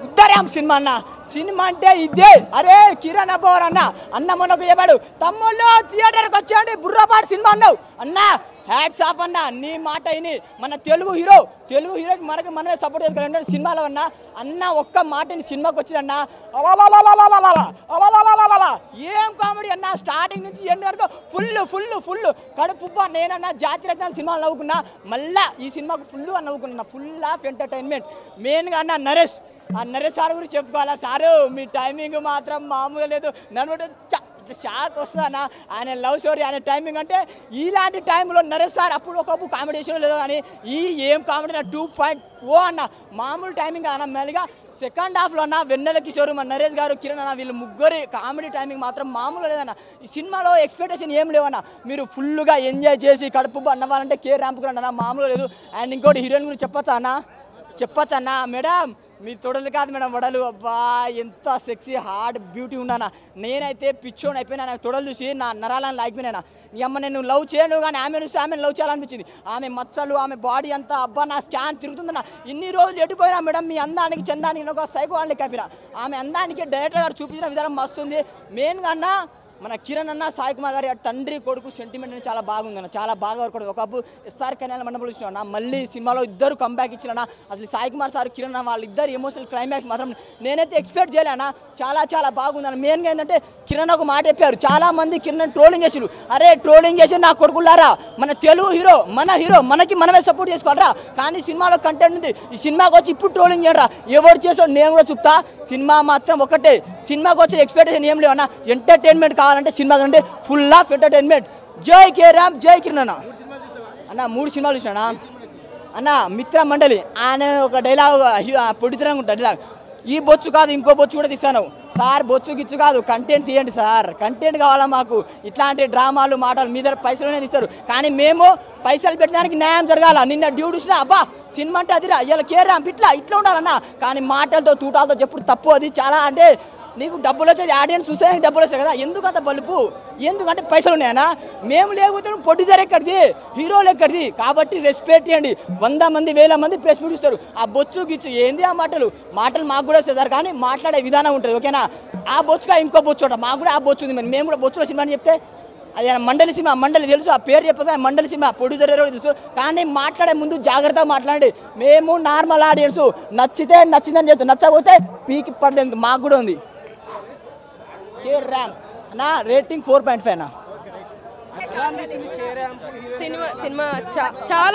ఉద్దరాం cinema అన్న cinema అంటే ఇదే అరే కిరణ్ అబ్బోర్ అన్న మొన్నకు చెప్పాడు తమ్ముళ్ళు థియేటర్కి వచ్చాడు బుర్రపాటు సినిమా అన్నావు అన్న హ్యాట్స్ ఆఫ్ అన్న నీ మాట అయిని మన తెలుగు హీరోకి మనమే సపోర్ట్ చేసుకోవాలి సినిమాలో అన్న ఒక్క మాటని సినిమాకి వచ్చిరన్న ఏం కామెడీ అన్న స్టార్టింగ్ నుంచి ఎండ్ వరకు ఫుల్ కడుపు నేనన్నా జాతి రత్నాలు సినిమాలు నవ్వుకున్నా మళ్ళీ ఈ సినిమాకు ఫుల్ అని నవ్వుకున్నా ఫుల్ ఆఫ్ ఎంటర్టైన్మెంట్ మెయిన్గా అన్న నరేష్ సార్ గురించి చెప్పుకోవాలా సారు మీ టైమింగ్ మాత్రం మామూలుగా లేదు నన్ను షాక్ వస్తానా ఆయన లవ్ స్టోరీ ఆయన టైమింగ్ అంటే ఇలాంటి టైంలో నరేష్ సార్ అప్పుడు ఒకప్పుడు కాంపిటీషన్ లేదు కానీ ఏం కామెడీ 2.0 అన్న మామూలు టైమింగ్ అన్న మెల్లిగా సెకండ్ హాఫ్లో అన్న వెన్నెల కిషోర్ మన నరేష్ గారు కిరణ్ అన్న వీళ్ళు ముగ్గురి కామెడీ టైమింగ్ మాత్రం మామూలు లేదన్న ఈ సినిమాలో ఎక్స్పెక్టేషన్ ఏం లేవన్న మీరు ఫుల్గా ఎంజాయ్ చేసి కడుపు అన్నవాలంటే కే ర్యాంప్ అన్న మామూలు లేదు అండ్ ఇంకోటి హీరోయిన్ గురించి చెప్పచ్చా అన్న మేడం మీ తొడలు కాదు మేడం వడలు అబ్బా ఎంత సెక్సీ హార్డ్ బ్యూటీ ఉన్నానా నేనైతే పిచ్చోని అయిపోయినా నాకు తొడలు చూసి నా నరాలను లాగిపోయినా నీ అమ్మ నేను లవ్ చేయను కానీ ఆమెను లవ్ చేయాలనిపించింది ఆమె మచ్చలు ఆమె బాడీ అంతా అబ్బా నా స్కాన్ తిరుగుతుందన్న ఇన్ని రోజులు ఎటుపోయినా మేడం మీ అందానికి చందానికి నేను ఒక సైకో వాళ్ళని కప్పిన ఆమె అందానికి డైరెక్టర్ గారు చూపించిన విధానం మస్తుంది మెయిన్గా అన్న మన కిరణ్ అన్న సాయి కుమార్ గారి తండ్రి కొడుకు సెంటిమెంట్ అనేది చాలా బాగుందన్న చాలా బాగా వర్క్ ఒకప్పుడు ఎస్ఆర్ కన్యాల మండపంలో ఇచ్చిన మళ్ళీ సినిమాలో ఇద్దరు కంబ్యాక్ ఇచ్చిన అసలు సాయి కుమార్ సార్ కిరణ్ వాళ్ళిద్దరు ఎమోషనల్ క్లైమాక్స్ మాత్రం నేనైతే ఎక్స్పెక్ట్ చేయలేనా చాలా బాగుందన్న మెయిన్గా ఏంటంటే కిరణ్ ఒక మాట చెప్పారు చాలా మంది కిరణ్ ట్రోలింగ్ చేసారు అరే ట్రోలింగ్ చేసి నా కొడుకులారా మన తెలుగు హీరో మనకి మనమే సపోర్ట్ చేసుకోవాలరా కానీ సినిమాలో కంటెంట్ ఉంది ఈ సినిమాకి వచ్చి ఇప్పుడు ట్రోలింగ్ చేయరా ఎవరు చేసాడు నేను కూడా చెప్తా సినిమా మాత్రం ఒకటే సినిమాకి వచ్చి ఎక్స్పెక్టేషన్ ఏం లేవన్నా ఎంటర్టైన్మెంట్ కావాలంటే సినిమా అంటే ఫుల్ ఆఫ్ ఎంటర్టైన్మెంట్ జై కే రామ్ జై కిరణ్ అన్న 3 సినిమాలు చూసినా అన్న మిత్ర మండలి ఆయన ఒక డైలాగ్ పొడితరంగా ఉంటుంది డైలాగ్ ఈ బొచ్చు కాదు ఇంకో బొచ్చు కూడా తీస్తాను సార్ బొచ్చు గిచ్చు కాదు కంటెంట్ తీయండి సార్ కంటెంట్ కావాలా మాకు ఇట్లాంటి డ్రామాలు మాటలు మీ దగ్గర పైసలునే తీస్తారు కానీ మేము పైసలు పెట్టడానికి న్యాయం జరగాల నిన్న డ్యూటీ చూసినా అబ్బా సినిమా అంటే అదిరా ఇలా కేరాం ఇట్లా ఉండాలన్నా కానీ మాటలతో తూటాలతో చెప్పుడు తప్పు అది చాలా అంటే నీకు డబ్బులు వచ్చేది ఆడియన్స్ చూస్తే డబ్బులు వస్తాయి కదా ఎందుకంత బలుపు ఎందుకంటే పైసలు ఉన్నాయన్నా మేము లేకపోతే ప్రొడ్యూసర్ ఎక్కడిది హీరోలు ఎక్కడిది కాబట్టి రెస్పెక్ట్ ఇవ్వండి 100 మంది 1000 మంది ప్రెస్ మీట్ ఇస్తారు ఆ బొచ్చు గిచ్చు ఏంది ఆ మాటలు మాకు కూడా వస్తుంది సార్ కానీ మాట్లాడే విధానం ఉంటుంది ఓకేనా ఆ బొచ్చుగా ఇంకో బొచ్చు మాకు కూడా ఆ బొచ్చు ఉంది మరి మేము కూడా బొచ్చులో సినిమా అని చెప్తే అది మండలి తెలుసు ఆ పేరు చెప్పదా మండలి సినిమా ప్రొడ్యూసర్ ఎవరో తెలుసు కానీ మాట్లాడే ముందు జాగ్రత్తగా మాట్లాడండి మేము నార్మల్ ఆడియన్స్ నచ్చిందని చెప్తాం నచ్చకపోతే పీకి పడలేదు మాకు కూడా ఉంది కే ర్యాంప్ నా రేటింగ్ 4.5 నా సినిమా చాలా